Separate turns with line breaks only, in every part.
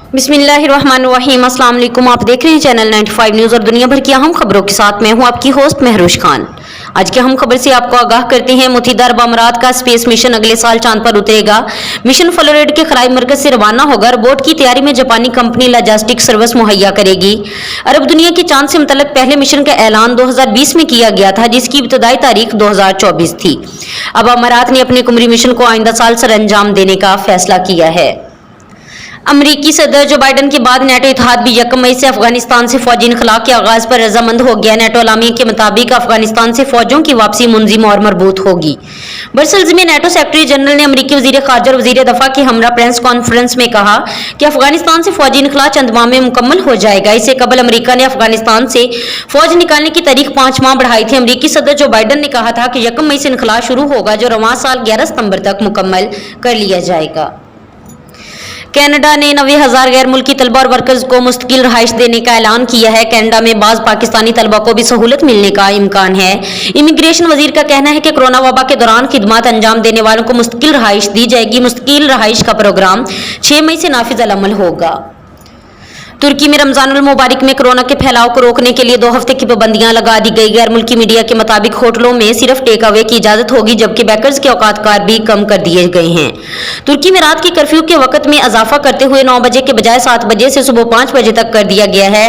बिस्मिल्लाहिर्रहमानिर्रहीम। अस्सलाम वालेकुम। आप देख रहे हैं चैनल 95 न्यूज़ और दुनिया भर की अहम खबरों के साथ मैं हूं आपकी होस्ट महरोश खान। आज की अहम खबर से आपको आगाह करते हैं। मुत्तहिदा अरब अमारात का स्पेस मिशन अगले साल चांद पर उतरेगा। मिशन फ्लोरिडा के खराई मरकज से रवाना होगा। रोबोट की तैयारी में जापानी कंपनी लॉजिस्टिक सर्विस मुहैया करेगी। अरब दुनिया की चांद से मुतल्लिक पहले मिशन का ऐलान 2020 में किया गया था, जिसकी इब्तदाई तारीख 2024 थी। अब अमारात ने अपने कुमरी मिशन को आइंदा साल सर अंजाम देने का फैसला किया है। अमरीकी सदर जो बाइडन के बाद नेटो इत्तेहाद भी 1 मई से अफगानिस्तान से फौजी इनखला के आगाज पर रजामंद हो गया। नेटो अलामी के मुताबिक अफगानिस्तान से फौजों की वापसी मुंजिम और मरबूत होगी। ब्रसेल्स में नेटो सेक्रेटरी जनरल ने अमरीकी वजीर खारजा और वजीर दफा के हमरा प्रेस कॉन्फ्रेंस में कहा कि अफगानिस्तान से फौजी इनखला चंद माह में मुकम्मल हो जाएगा। इससे कबल अमरीका ने अफगानिस्तान से फौज निकालने की तारीख 5 माह बढ़ाई थी। अमरीकी सदर जो बाइडन ने कहा था कि 1 मई से इनखला शुरू होगा, जो रवां साल 11 सितंबर तक मुकम्मल कर लिया जाएगा। कनाडा ने 90,000 गैर मुल्की तलबा और वर्कर्स को मुस्तकिल रहाइश देने का ऐलान किया है। कनाडा में बाज़ पाकिस्तानी तलबा को भी सहूलत मिलने का इम्कान है। इमिग्रेशन वजीर का कहना है कि कोरोना वबा के दौरान खिदमात अंजाम देने वालों को मुस्तकिल रहाइश दी जाएगी। मुस्तकिल रहाइश का प्रोग्राम 6 मई से नाफिज अल अमल होगा। तुर्की में रमजानुल मुबारक में कोरोना के फैलाव को रोकने के लिए 2 हफ्ते की पाबंदियां लगा दी गई। गैर मुल्की मीडिया के मुताबिक होटलों में सिर्फ टेक अवे की इजाजत होगी, जबकि बेकर्स के औकात कार भी कम कर दिए गए हैं। तुर्की में रात की कर्फ्यू के वक्त में इजाफा करते हुए 9 बजे के बजाय 7 बजे से सुबह 5 बजे तक कर दिया गया है।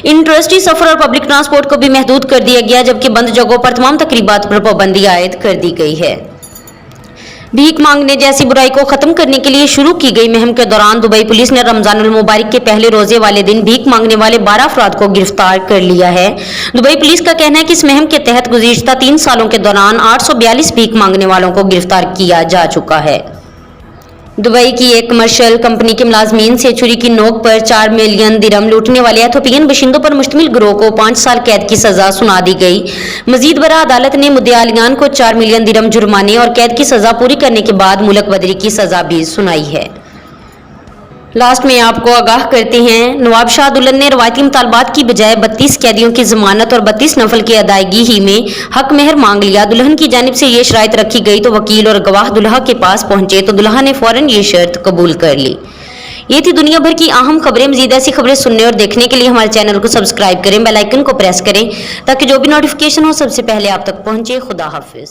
इंडस्ट्री सफर और पब्लिक ट्रांसपोर्ट को भी महदूद कर दिया गया, जबकि बंद जगहों पर तमाम तकरीबात पर पाबंदी आयद कर दी गई है। भीख मांगने जैसी बुराई को खत्म करने के लिए शुरू की गई मुहिम के दौरान दुबई पुलिस ने रमजानुल मुबारक के पहले रोजे वाले दिन भीख मांगने वाले 12 अफराद को गिरफ्तार कर लिया है। दुबई पुलिस का कहना है कि इस मुहिम के तहत गुज़िश्ता 3 सालों के दौरान 842 भीख मांगने वालों को गिरफ्तार किया जा चुका है। दुबई की एक कमर्शियल कंपनी के मुलाजमीन से छुरी की नोक पर 4 मिलियन दिरहम लूटने वाले एथोपियन बशिंदों पर मुश्तमिल गिरोह को 5 साल कैद की सजा सुना दी गई। मजीद बरा अदालत ने मुद्देआलियान को 4 मिलियन दिरहम जुर्माने और कैद की सजा पूरी करने के बाद मुल्क बदरी की सजा भी सुनाई है। लास्ट में आपको आगाह करते हैं, नवाब शाह दुल्हन ने रवायती मुतालबात की बजाय 32 कैदियों की जमानत और 32 नफल की अदायगी ही में हक मेहर मांग लिया। दुल्हन की जानिब से ये शराइत रखी गई तो वकील और गवाह दुल्हा के पास पहुंचे तो दुल्हा ने फौरन ये शर्त कबूल कर ली। ये थी दुनिया भर की अहम खबरें। मजीद ऐसी खबरें सुनने और देखने के लिए हमारे चैनल को सब्सक्राइब करें, बेल आइकन को प्रेस करें ताकि जो भी नोटिफिकेशन हो सबसे पहले आप तक पहुंचे। खुदा हाफिज।